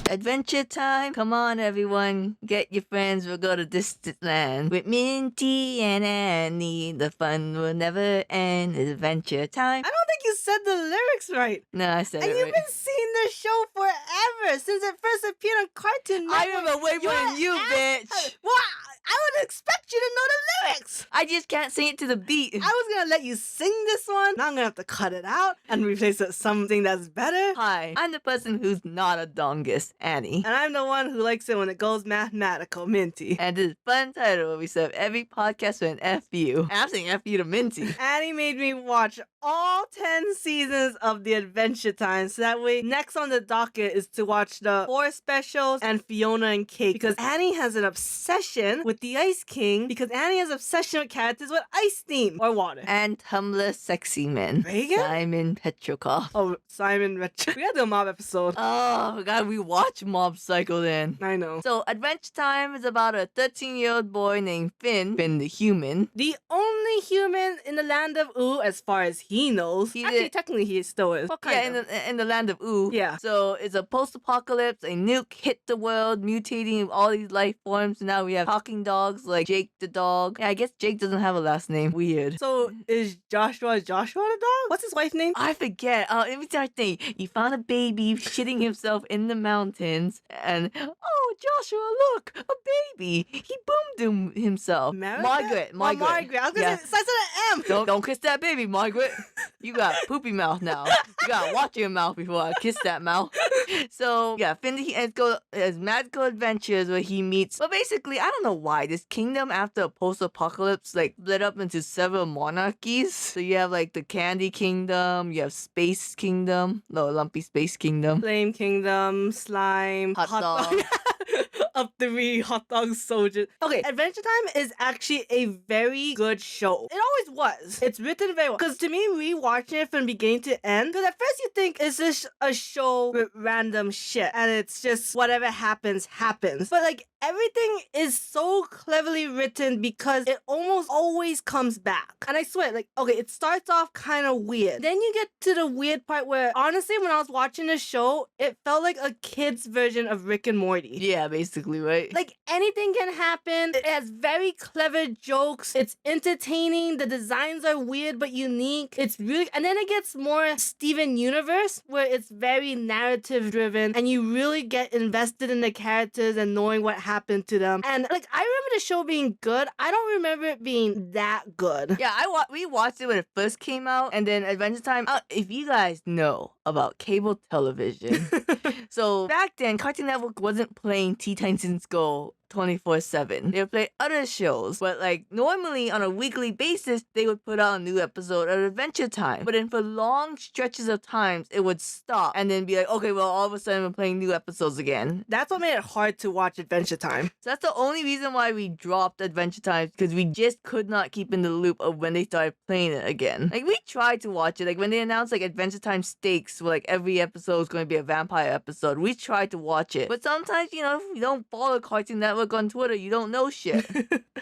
Adventure time! Come on, everyone. Get your friends. We'll go to distant land. With Minty and Annie, the fun will never end. It's adventure time. I don't think you said the lyrics right. No, I said And it you've right. been seeing this show forever, since it first appeared on Cartoon Network. I remember way more than you, bitch. Well, I would expect you to know the lyrics. I just can't sing it to the beat. I was gonna let you sing this one. Now I'm gonna have to cut it out and replace it with something that's better. Hi, I'm the person who's not a dongus, Annie. And I'm the one who likes it when it goes mathematical, Minty. And this is Fun Title where we serve every podcast with an FU. And I'm saying FU to Minty. Annie made me watch all 10 seasons of the Adventure Time, so that way next on the docket is to watch the 4 specials and Fiona and Cake, because Annie has an obsession with the Ice King, because Annie has obsession with characters with ice theme or water. And Tumblr Sexy Men. Reagan? Simon Petrikov. Oh, Simon Retro. We had the mob episode. Oh, God, we watch Mob Psycho then. I know. So, Adventure Time is about a 13-year-old boy named Finn the human. The only human in the land of Ooh, as far as he knows. Actually, technically he still is. What kind of? In the land of Ooh. Yeah. So it's a post-apocalypse. A nuke hit the world, mutating all these life forms. Now we have talking dogs like Jake the dog. Yeah, I guess Jake doesn't have a last name. Weird. So is Joshua the dog? What's his wife's name? I forget. Let me tell you. He found a baby shitting himself in the mountains, and oh, Joshua, look, a baby. He boomed himself. Margaret. Oh, Margaret. I was gonna say, starts with an M. Don't kiss that baby, Margaret. You got poopy mouth now. You gotta watch your mouth before I kiss that mouth. So yeah, Finn has magical adventures where he meets. But basically, I don't know why this kingdom after a post-apocalypse like split up into several monarchies. So you have like the Candy Kingdom, you have Space Kingdom, no Lumpy Space Kingdom, Flame Kingdom, Slime, Hot Dog. Up 3 hot dog soldiers. Okay, Adventure Time is actually a very good show. It always was. It's written very well. Because to me, rewatching it from beginning to end, because at first you think it's just a show with random shit, and it's just whatever happens, happens. But like, everything is so cleverly written because it almost always comes back. And I swear, like, okay, it starts off kind of weird. Then you get to the weird part where, honestly, when I was watching the show, it felt like a kid's version of Rick and Morty. Yeah, basically, right? Like, anything can happen. It has very clever jokes. It's entertaining. The designs are weird but unique. It's really... And then it gets more Steven Universe, where it's very narrative driven, and you really get invested in the characters and knowing what happened to them. And, like, I remember the show being good. I don't remember it being that good. Yeah, we watched it when it first came out, and then Adventure Time. If you guys know about cable television, so back then Cartoon Network wasn't playing Teen Titans Go 24/7. They would play other shows, but like normally on a weekly basis, they would put out a new episode of Adventure Time. But then for long stretches of times, it would stop and then be like, okay, well, all of a sudden we're playing new episodes again. That's what made it hard to watch Adventure Time. So that's the only reason why we dropped Adventure Time, because we just could not keep in the loop of when they started playing it again. Like, we tried to watch it. Like, when they announced like Adventure Time stakes, where like every episode is going to be a vampire episode, we tried to watch it. But sometimes, you know, if you don't follow Cartoon Network on Twitter, you don't know shit.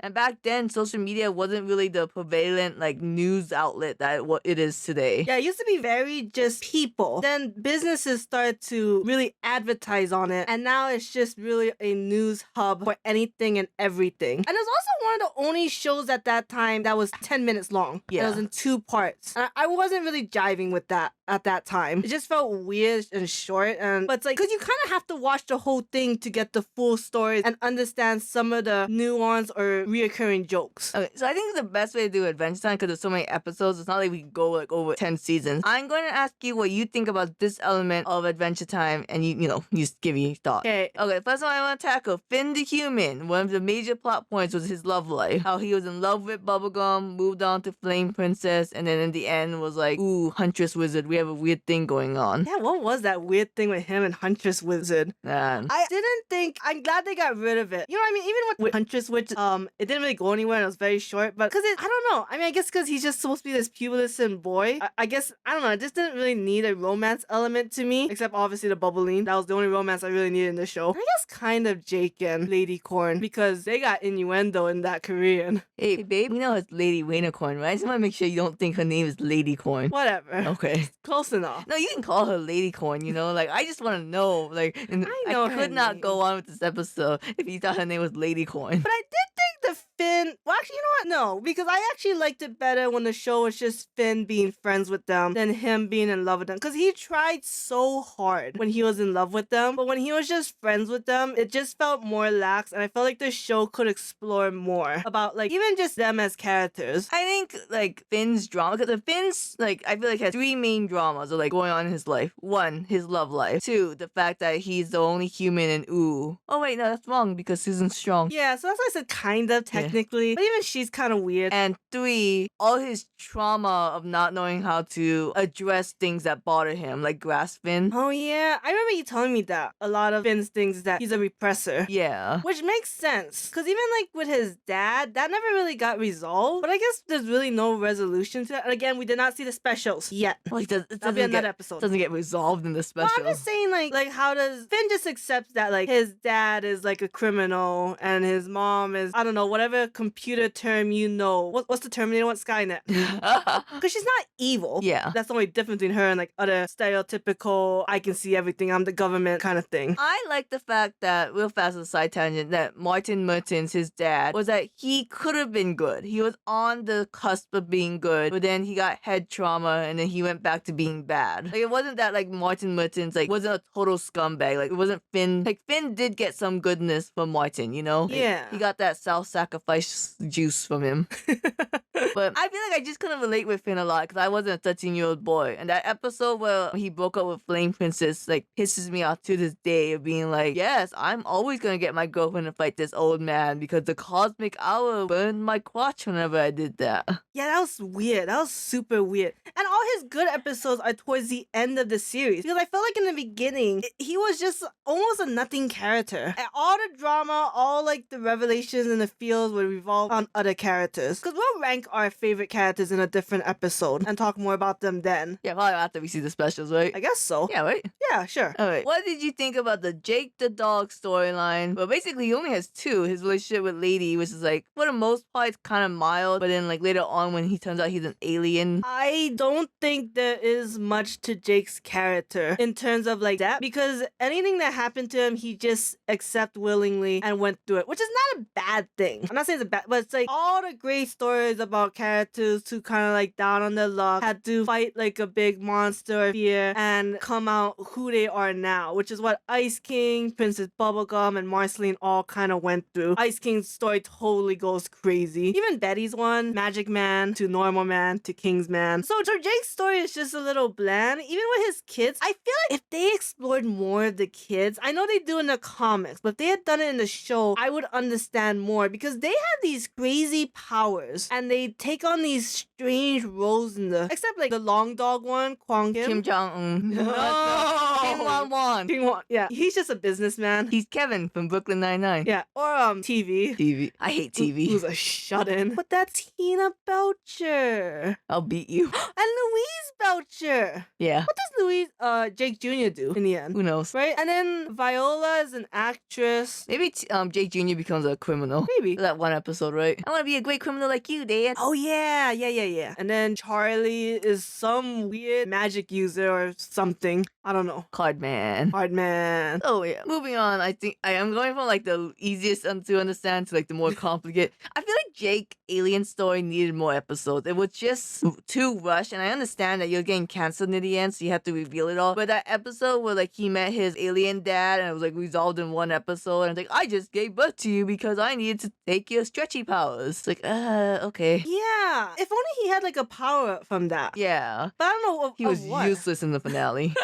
And back then, social media wasn't really the prevalent like news outlet that what it is today. Yeah, it used to be very just people. Then businesses started to really advertise on it, and now it's just really a news hub for anything and everything. And it was also one of the only shows at that time that was 10 minutes long. Yeah. It was in 2 parts. And I wasn't really jiving with that at that time. It just felt weird and short, but it's like, because you kind of have to watch the whole thing to get the full story and understand some of the nuance or reoccurring jokes. Okay, so I think the best way to do Adventure Time, because there's so many episodes, it's not like we can go like over 10 seasons. I'm going to ask you what you think about this element of Adventure Time, and you just give your thoughts. Okay. Okay, first one I want to tackle, Finn the human. One of the major plot points was his love life. How he was in love with Bubblegum, moved on to Flame Princess, and then in the end was like, ooh, Huntress Wizard, we have a weird thing going on. Yeah, what was that weird thing with him and Huntress Wizard? Man. I didn't think... I'm glad they got rid of it. You know what I mean? Even with Huntress Wizard, it didn't really go anywhere and it was very short, but because I don't know. I mean, I guess because he's just supposed to be this pubescent boy. I guess, I don't know, it just didn't really need a romance element to me, except obviously the bubbling. That was the only romance I really needed in the show. I guess kind of Jake and Lady Corn, because they got innuendo in from that Korean. Hey, babe, we know it's Lady Rainicorn, right? I just want to make sure you don't think her name is Lady Corn. Whatever. Okay. Close enough. No, you can call her Lady Corn, you know? Like, I just want to know. Like, and I know I her could not name. go on with this episode if you thought her name was Lady Corn. But I did think the Finn... Well, actually, you know what? No, because I actually liked it better when the show was just Finn being friends with them than him being in love with them. Because he tried so hard when he was in love with them. But when he was just friends with them, it just felt more lax. And I felt like the show could explore more about, like, even just them as characters. I think, like, Finn's drama, because Finn's, like, I feel like has three main dramas, like, going on in his life. One, his love life. Two, the fact that he's the only human in Ooh. Oh, wait, no, that's wrong, because Susan's strong. Yeah, so that's why I said kind of, technically. But even she's kind of weird. And three, all his trauma of not knowing how to address things that bother him, like grass Finn. Oh, yeah. I remember you telling me that. A lot of Finn's things is that he's a repressor. Yeah. Which makes sense. Because even, like, with his dad, that never really got resolved. But I guess there's really no resolution to that. And again, we did not see the specials yet. Well, it That'll be doesn't another get, episode. doesn't get resolved in the Well, special. I'm just saying, like how does Finn just accepts that, like, his dad is, like, a criminal and his mom is, I don't know, whatever computer term you know. What's the Terminator one? Skynet. Because she's not evil. Yeah. That's the only difference between her and, like, other stereotypical, I can see everything, I'm the government kind of thing. I like the fact that, real fast as a side tangent, that Martin Mertens, his dad, was that he could have been good. He was on the cusp of being good, but then he got head trauma and then he went back to being bad. Like, it wasn't that, like, Martin Mertens, like, wasn't a total scumbag. Like, it wasn't Finn. Like, Finn did get some goodness from Martin, you know? Like, Yeah. he got that self-sacrifice juice from him. But I feel like I just couldn't relate with Finn a lot because I wasn't a 13-year-old boy. And that episode where he broke up with Flame Princess, like, pisses me off to this day of being like, yes, I'm always gonna get my girlfriend to fight this old man because the cosmic hour burned my crotch whenever I did that. Yeah, that was weird. That was super weird. And all his good episodes are towards the end of the series. Because I felt like in the beginning, he was just almost a nothing character. And all the drama, all, like, the revelations and the feels would revolve on other characters. Because we'll rank our favorite characters in a different episode and talk more about them then. Yeah, probably after we see the specials, right? I guess so. Yeah, right? Yeah, sure. Alright, what did you think about the Jake the dog storyline? Well, basically, he only has two. His relationship with Lady, which is, like, for the most part, it's kind of mild, but then, like, later on when he turns out he's an alien. I don't think there is much to Jake's character in terms of, like, that, because anything that happened to him, he just accepted willingly and went through it, which is not a bad thing. I'm not saying it's a bad, but it's like all the great stories about characters who kind of, like, down on their luck had to fight, like, a big monster of fear and come out who they are now, which is what Ice King, Princess Bubblegum, and Marceline all kind of went through. Ice King's story totally goes crazy. Even Betty's one, Magic Man to Normal Man to King's Man. So Jake's story is just a little bland. Even with his kids, I feel like if they explored more of the kids, I know they do in the comics, but if they had done it in the show, I would understand more because they have these crazy powers and they take on these strange roles in the, except like the long dog one, Kwang Kim Jong-un. No. Kim Won-won. King Won. Yeah, he's just a businessman. He's Kevin from Brooklyn Nine-Nine. Yeah, or TV. TV. I hate TV. Who's a shut-in. But that's Tina Belcher. I'll beat you. And Louise Belcher. Yeah. What does Jake Jr. do in the end? Who knows? Right? And then Viola is an actress. Maybe Jake Jr. becomes a criminal. Maybe. That one episode, right? I want to be a great criminal like you, Dad. Oh, yeah. And then Charlie is some weird magic user or something. I don't know. Card man. Hard man. Oh yeah. Moving on, I think I am going from like the easiest to understand to like the more complicated. I feel like Jake alien story needed more episodes. It was just too rushed, and I understand that you're getting canceled in the end, so you have to reveal it all. But that episode where like he met his alien dad and it was like resolved in one episode, and it's like I just gave birth to you because I needed to take your stretchy powers. It's like okay. Yeah. If only he had like a power from that. Yeah. But I don't know. He was what. useless in the finale.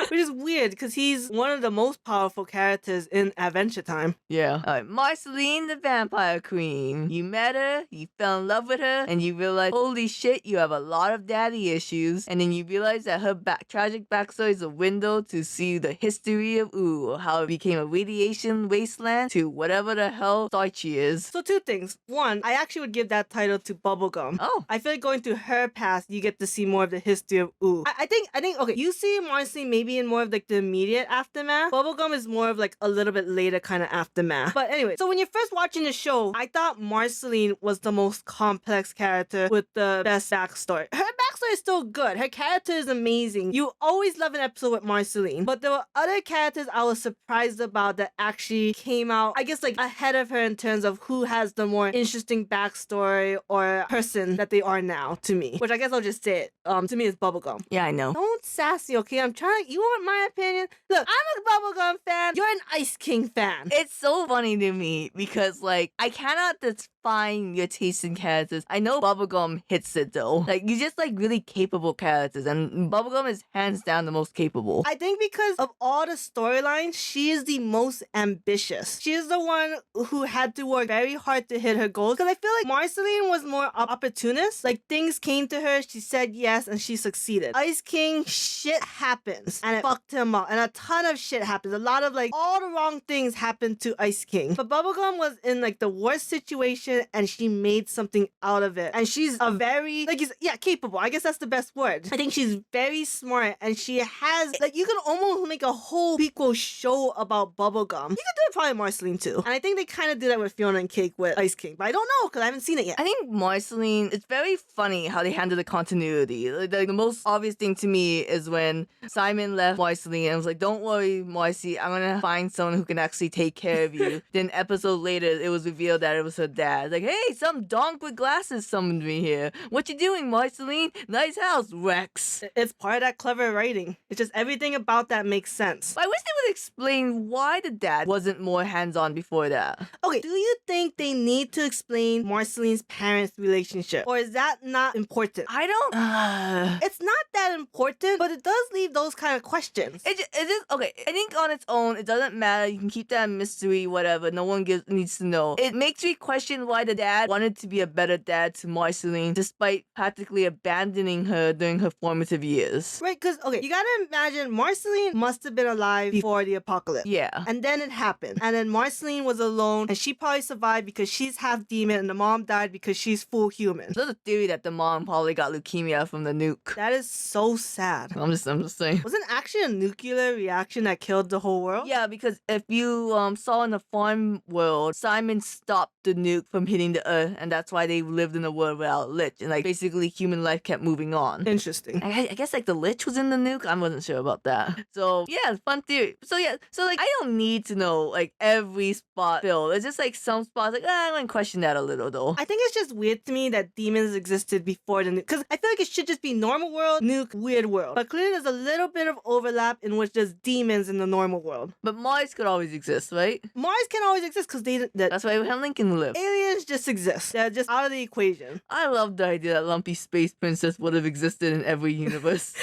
Which is weird because he's one of the most powerful characters in Adventure Time. Yeah. Alright, Marceline the Vampire Queen. You met her, you fell in love with her, and you realize, holy shit, you have a lot of daddy issues. And then you realize that her tragic backstory is a window to see the history of Ooh, how it became a radiation wasteland to whatever the hell site she is. So two things. One, I actually would give that title to Bubblegum. Oh. I feel like going through her past, you get to see more of the history of Ooh. I think, okay, you see Marceline maybe maybe in more of like the immediate aftermath. Bubblegum is more of like a little bit later kind of aftermath. But anyway, so when you're first watching the show, I thought Marceline was the most complex character with the best backstory. Her backstory is still good. Her character is amazing. You always love an episode with Marceline. But there were other characters I was surprised about that actually came out, I guess, like ahead of her in terms of who has the more interesting backstory or person that they are now to me. Which I guess I'll just say it. To me, it's Bubblegum. Yeah, I know. Don't sassy, okay? I'm trying. You want my opinion? Look, I'm a Bubblegum fan. You're an Ice King fan. It's so funny to me because, like, I cannot define your taste in characters. I know Bubblegum hits it though. Like, you just like really capable characters, and Bubblegum is hands down the most capable. I think because of all the storylines, she is the most ambitious. She is the one who had to work very hard to hit her goals. Because I feel like Marceline was more opportunist. Like, things came to her, she said yes, and she succeeded. Ice King, shit happens, and it fucked him up. And a ton of shit happens. A lot of, like, all the wrong things happened to Ice King. But Bubblegum was in, like, the worst situation, and she made something out of it. And she's a very, like, capable. I guess that's the best word. I think she's very smart, and she has, like, you can almost make a whole prequel show about Bubblegum. You could do it probably Marceline too. And I think they kind of did that with Fiona and Cake with Ice King. But I don't know, because I haven't seen it yet. I think Marceline, it's very funny how they handle the continuity. Like, the most obvious thing to me is when Simon left Marceline and was like, don't worry, Marcy, I'm gonna find someone who can actually take care of you. Then episode later, it was revealed that it was her dad. Like, hey, some donk with glasses summoned me here. What you doing, Marceline? Nice house, Rex. It's part of that clever writing. It's just everything about that makes sense. I wish they would explain why the dad wasn't more hands-on before that. Okay, do you think they need to explain Marceline's parents' relationship? Or is that not important? I don't... It's not that important, but it does leave those kind of questions. It is okay. I think on its own, it doesn't matter. You can keep that a mystery, whatever. No one needs to know. It makes me question why the dad wanted to be a better dad to Marceline, despite practically abandoning her during her formative years. Right, because, okay, you gotta imagine Marceline must have been alive before the apocalypse. Yeah. And then it happened. And then Marceline was alone, and she probably survived because she's half demon, and the mom died because she's full human. There's a theory that the mom probably got leukemia from the nuke. That is so sad. I'm just saying. Wasn't actually a nuclear reaction that killed the whole world? Yeah, because if you saw in the farm world, Simon stopped the nuke from hitting the earth, and that's why they lived in a world without lich, and like basically human life kept moving on. Interesting. I guess like the lich was in the nuke. I wasn't sure about that. So yeah, fun theory. So like I don't need to know like every spot filled. It's just like some spots like I'm gonna question that a little though. I think it's just weird to me that demons existed before the nuke, because I feel like it should just be normal world, nuke, weird world. But clearly there's a little bit of overlap in which there's demons in the normal world. But Mars could always exist, right? Mars can always exist because that's why Abraham Lincoln lived. Aliens just exist. They're just out of the equation. I love the idea that Lumpy Space Princess would have existed in every universe.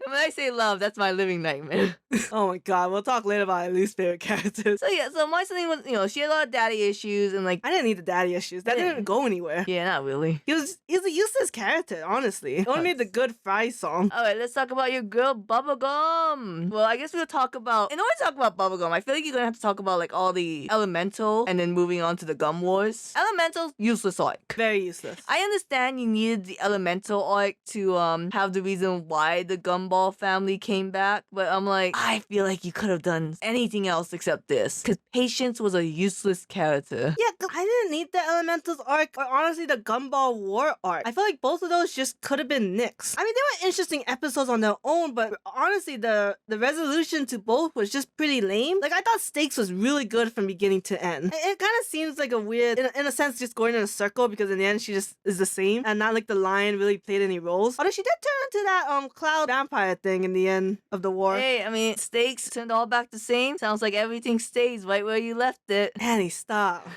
When I say love, that's my living nightmare. Oh my god, we'll talk later about my least favorite characters. So Marceline was, she had a lot of daddy issues and like... I didn't need the daddy issues. That didn't go anywhere. Yeah, not really. He's a useless character, honestly. He only made the good Fry song. Alright, let's talk about your girl, Bubblegum. Well, I guess we'll talk about... In order to talk about Bubblegum, I feel like you're gonna have to talk about like all the Elemental and then moving on to the Gum Wars. Elemental, useless arc. Very useless. I understand you needed the Elemental arc to have the reason why the Gumball family came back, but I'm like, I feel like you could have done anything else except this. Because Patience was a useless character. Yeah, cause I didn't need the Elementals arc or honestly the Gumball War arc. I feel like both of those just could have been nixed. I mean, they were interesting episodes on their own, but honestly, the resolution to both was just pretty lame. Like, I thought Stakes was really good from beginning to end. It kind of seems like a weird, in a sense, just going in a circle because in the end she just is the same and not like the lion really played any roles. Although she did turn into that cloud vampire thing in the end of the war. Hey, I mean, Stakes turned all back the same. Sounds like everything stays right where you left it. Annie, stop.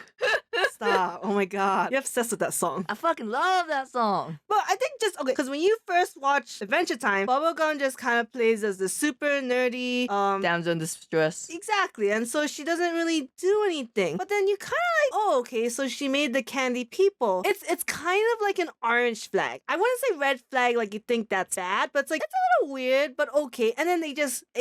Stop. Oh my god. You're obsessed with that song. I fucking love that song. But I think just, okay, because when you first watch Adventure Time, Bubblegum just kind of plays as the super nerdy, damsel in distress. Exactly. And so she doesn't really do anything. But then you kind of like, oh, okay, so she made the candy people. It's kind of like an orange flag. I wouldn't say red flag like you think that's bad, but it's like, it's a little weird. weird, but okay. And then they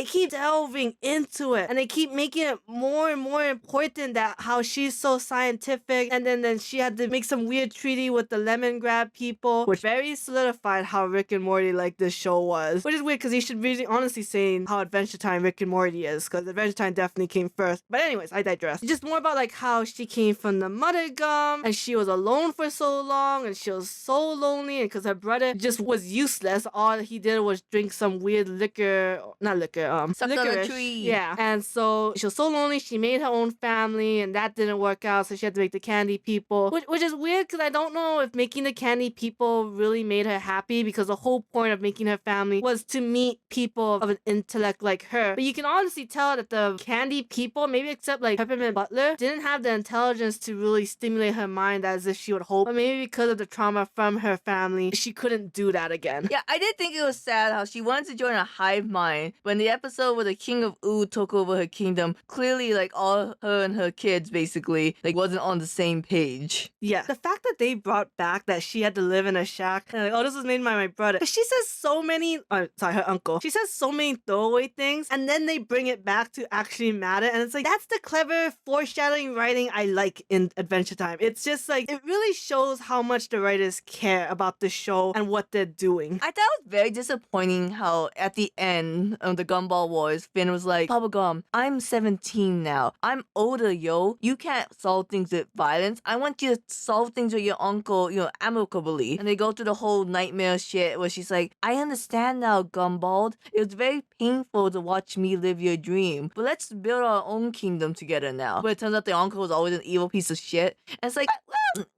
keep delving into it, and they keep making it more and more important that how she's so scientific, and then she had to make some weird treaty with the lemon grab people, which very solidified how Rick and Morty like this show was. Which is weird because you should really honestly say how Adventure Time Rick and Morty is, because Adventure Time definitely came first. But anyways, I digress. Just more about like how she came from the mother gum, and she was alone for so long, and she was so lonely, and because her brother just was useless, all he did was drink some weird liquor, not liquor, Sucked on a licorice. tree. Yeah. And so she was so lonely, she made her own family, and that didn't work out, so she had to make the candy people, which is weird because I don't know if making the candy people really made her happy, because the whole point of making her family was to meet people of an intellect like her. But you can honestly tell that the candy people, maybe except like Peppermint Butler, didn't have the intelligence to really stimulate her mind as if she would hope. But maybe because of the trauma from her family, she couldn't do that again. Yeah, I did think it was sad how she wanted to join a hive mind, when the episode where the king of Ooh took over her kingdom, clearly like all her and her kids basically like wasn't on the same page. Yeah. The fact that they brought back that she had to live in a shack, and like, oh, this was made by my brother. She says so many, sorry, her uncle. She says so many throwaway things, and then they bring it back to actually matter. And it's like, that's the clever foreshadowing writing I like in Adventure Time. It's just like, it really shows how much the writers care about the show and what they're doing. I thought it was very disappointing how at the end of the Gumball Wars, Finn was like, Bubblegum, I'm 17 now. I'm older, yo. You can't solve things with violence. I want you to solve things with your uncle, amicably. And they go through the whole nightmare shit where she's like, I understand now, Gumball. It was very painful to watch me live your dream. But let's build our own kingdom together now. But it turns out the uncle was always an evil piece of shit. And it's like,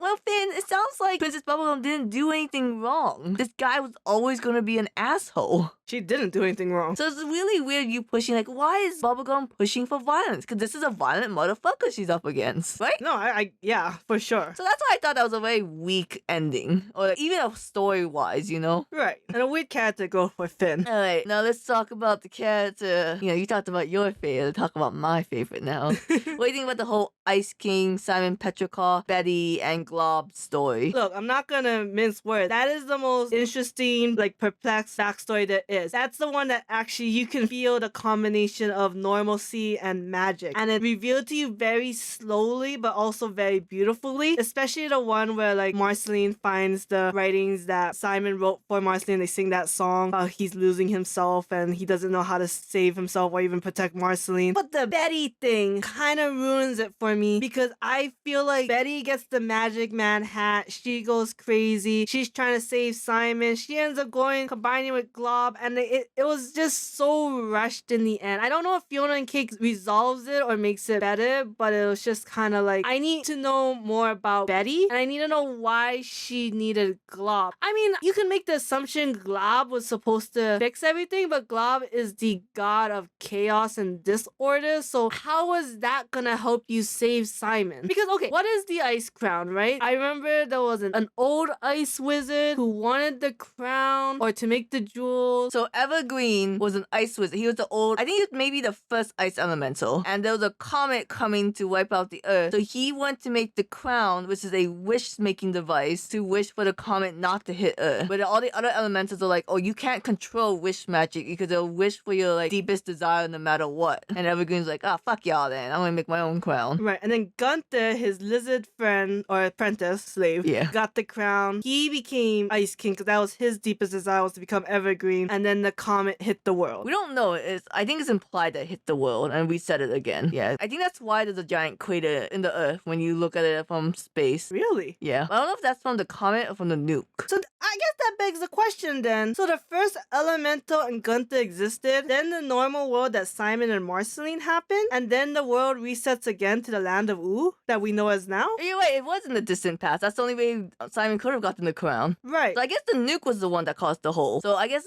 well, Finn, it sounds like Princess Bubblegum didn't do anything wrong. This guy was always gonna be an asshole. She didn't do anything wrong. So it's really weird you pushing, like, why is Bubblegum pushing for violence? Because this is a violent motherfucker she's up against, right? No, yeah, for sure. So that's why I thought that was a very weak ending. Or like, even story-wise, Right. And a weird character go for Finn. Alright, now let's talk about the character. You talked about your favorite. Let's talk about my favorite now. What do you think about the whole Ice King, Simon Petrikov, Betty, and Glob story? Look, I'm not gonna mince words. That is the most interesting, like, perplexed backstory there is. That's the one that actually you can feel the combination of normalcy and magic. And it revealed to you very slowly, but also very beautifully. Especially the one where, like, Marceline finds the writings that Simon wrote for Marceline. They sing that song about he's losing himself and he doesn't know how to save himself or even protect Marceline. But the Betty thing kind of ruins it for me, because I feel like Betty gets the Magic Man hat. She goes crazy. She's trying to save Simon. She ends up combining with Glob, and it was just so rushed in the end. I don't know if Fiona and Cake resolves it or makes it better, but it was just kind of like, I need to know more about Betty, and I need to know why she needed Glob. I mean, you can make the assumption Glob was supposed to fix everything, but Glob is the god of chaos and disorder, so how was that gonna help you save Simon? Because, okay, what is the ice crown, right? I remember there was an old ice wizard who wanted the crown or to make the jewels. So Evergreen was an ice wizard. He was I think he was maybe the first ice elemental. And there was a comet coming to wipe out the earth. So he wanted to make the crown, which is a wish-making device, to wish for the comet not to hit earth. But all the other elementals are like, oh, you can't control wish magic because they'll wish for your like deepest desire no matter what. And Evergreen's like, fuck y'all then. I'm gonna make my own crown. Right. And then Gunther, his lizard friend or apprentice, slave, got the crown. He became Ice King because that was his deepest desire, was to become Evergreen. And then the comet hit the world. We don't know. I think it's implied that it hit the world, and we said it again. Yeah. I think that's why there's a giant crater in the earth when you look at it from space. Really? Yeah. I don't know if that's from the comet or from the nuke. So I guess that begs the question then. So the first elemental and Gunther existed, then the normal world that Simon and Marceline happened, and then the world resets again to the land of Ooh that we know as now? You're right, it was in the distant past. That's the only way Simon could have gotten the crown. Right. So I guess the nuke was the one that caused the hole. So I guess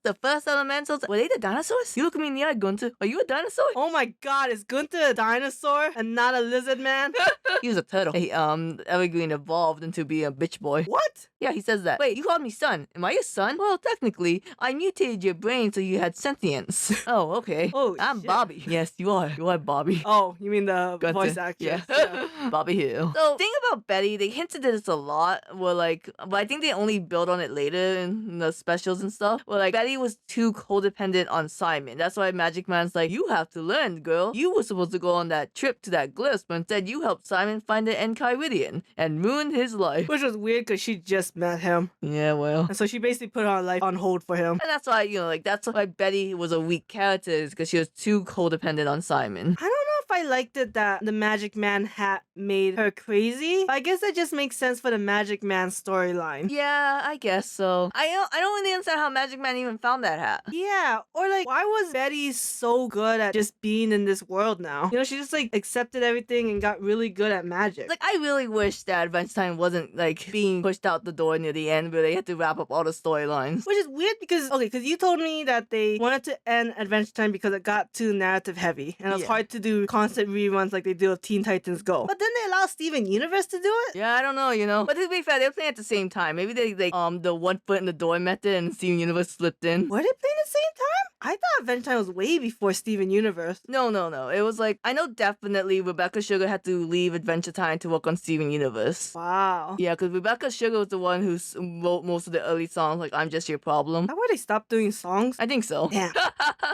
the first elementals, were they the dinosaurs? You look at me in the eye, Gunther. Are you a dinosaur? Oh my god, is Gunther a dinosaur and not a lizard man? He was a turtle. He, Evergreen evolved into being a bitch boy. What? Yeah, he says that. Wait, you called me son. Am I your son? Well, technically, I mutated your brain so you had sentience. Oh, okay. Oh, I'm shit. Bobby. Yes, you are. You are Bobby. Oh, you mean the Gunther. voice actress? Yeah. Bobby Hill. So, thing about Betty, they hinted at this a lot. But I think they only build on it later in the specials and stuff. Where like Betty was too codependent on Simon. That's why Magic Man's like, you have to learn, girl. You were supposed to go on that trip to that glyph, but instead you helped Simon find the Enchiridion and ruined his life. Which was weird because she just met him. Yeah, well. And so she basically put her life on hold for him. And that's why, like, that's why Betty was a weak character, is because she was too codependent on Simon. I don't know if I liked it that the Magic Man hat made her crazy. I guess that just makes sense for the Magic Man storyline. Yeah, I guess so. I don't really understand how Magic Man even found that hat. Yeah, or like, why was Betty so good at just being in this world now? She just like accepted everything and got really good at magic. Like, I really wish that Adventure Time wasn't like being pushed out the door near the end where they had to wrap up all the storylines. Which is weird because you told me that they wanted to end Adventure Time because it got too narrative heavy and it was hard to do constant reruns like they do with Teen Titans Go. But then they allow Steven Universe to do it? Yeah, I don't know. But to be fair, they were playing at the same time. Maybe they the 1 foot in the door method and Steven Universe slipped in. Were they playing at the same time? I thought Adventure Time was way before Steven Universe. No. It was like, I know definitely Rebecca Sugar had to leave Adventure Time to work on Steven Universe. Wow. Yeah, because Rebecca Sugar was the one who wrote most of the early songs, like I'm Just Your Problem. How would they stop doing songs? I think so. Yeah.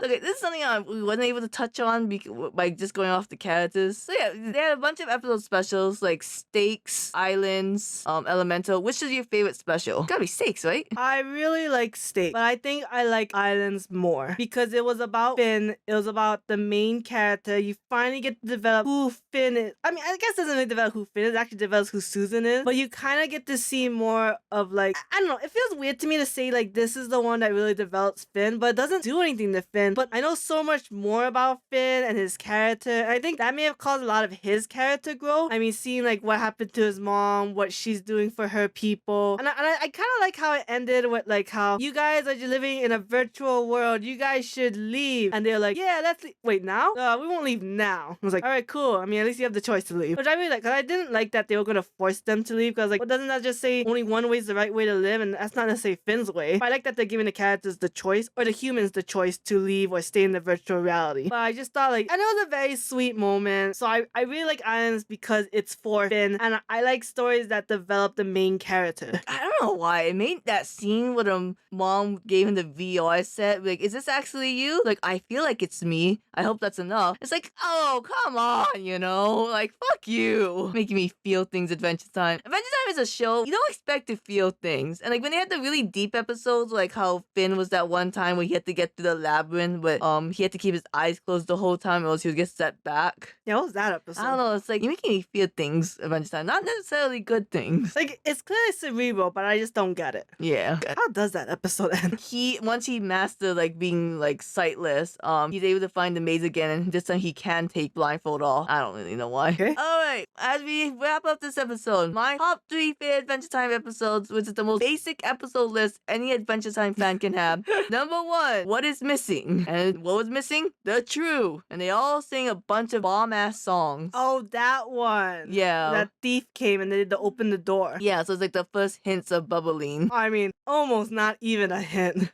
Okay, this is something we wasn't able to touch on by just going off the characters. So yeah, they had a bunch of episode specials like Stakes, Islands, Elemental. Which is your favorite special? Gotta be Stakes, right? I really like Stakes, but I think I like Islands more because it was about Finn. It was about the main character. You finally get to develop who Finn is. I mean, I guess it doesn't really develop who Finn is. It actually develops who Susan is. But you kind of get to see more of like, I don't know. It feels weird to me to say like this is the one that really develops Finn, but it doesn't do anything to Finn. But I know so much more about Finn and his character. And I think that may have caused a lot of his character growth. I mean, seeing like what happened to his mom, what she's doing for her people. And I kind of like how it ended with like how you guys are living in a virtual world. You guys should leave. And they're like, yeah, let's leave. Wait, now? We won't leave now. I was like, all right, cool. I mean, at least you have the choice to leave. Which I really like, because I didn't like that they were going to force them to leave. Because like, well, doesn't that just say only one way is the right way to live? And that's not necessarily Finn's way. But I like that they're giving the characters the choice, or the humans the choice to leave or stay in the virtual reality. But I just thought like, I know it was a very sweet moment. So I really like Islands because it's for Finn. And I like stories that develop the main character. I don't know why. It made that scene where the mom gave him the VR set. Like, is this actually you? Like, I feel like it's me. I hope that's enough. It's like, oh, come on, Like, fuck you. Making me feel things Adventure Time. Adventure Time is a show you don't expect to feel things. And like, when they had the really deep episodes, like how Finn was that one time where he had to get through the labyrinth, but he had to keep his eyes closed the whole time or else he would get set back. Yeah, what was that episode? I don't know. It's like, you're making me feel things Adventure Time. Not necessarily good things. Like, it's clearly cerebral, but I just don't get it. Yeah. How does that episode end? Once he mastered like being like sightless, he's able to find the maze again, and this time he can take blindfold off. I don't really know why. Okay. Alright, as we wrap up this episode, my top 3 favorite Adventure Time episodes, which is the most basic episode list any Adventure Time fan can have. Number 1, what is missing? And what was missing? The True. And they all sing a bunch of bomb-ass songs. Oh, that one. Yeah. That thief came and they had to open the door. Yeah, so it's like the first hints of bubbling. I mean, almost not even a hint.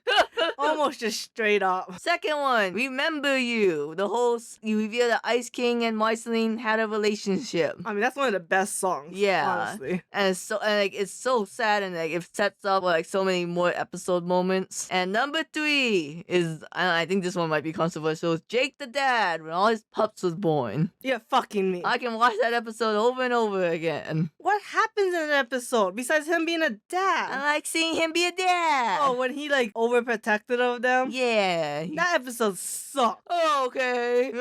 Almost just straight up. Second one, Remember You. You reveal that Ice King and Marceline had a relationship. I mean, that's one of the best songs. Yeah. Honestly. And it's so sad, and like it sets up like so many more episode moments. And number 3 is, I think this one might be controversial, Jake the Dad, when all his pups was born. You're fucking me. I can watch that episode over and over again. What happens in that episode besides him being a dad? I like seeing him be a dad. Oh, when he like overprotected of them? Yeah. That episode sucked. Okay.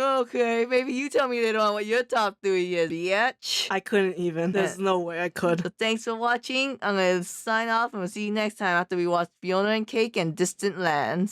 Maybe you tell me later on what your top 3 is, bitch. I couldn't even. There's no way I could. So thanks for watching. I'm gonna sign off and we'll see you next time after we watch Fiona and Cake and Distant Lands.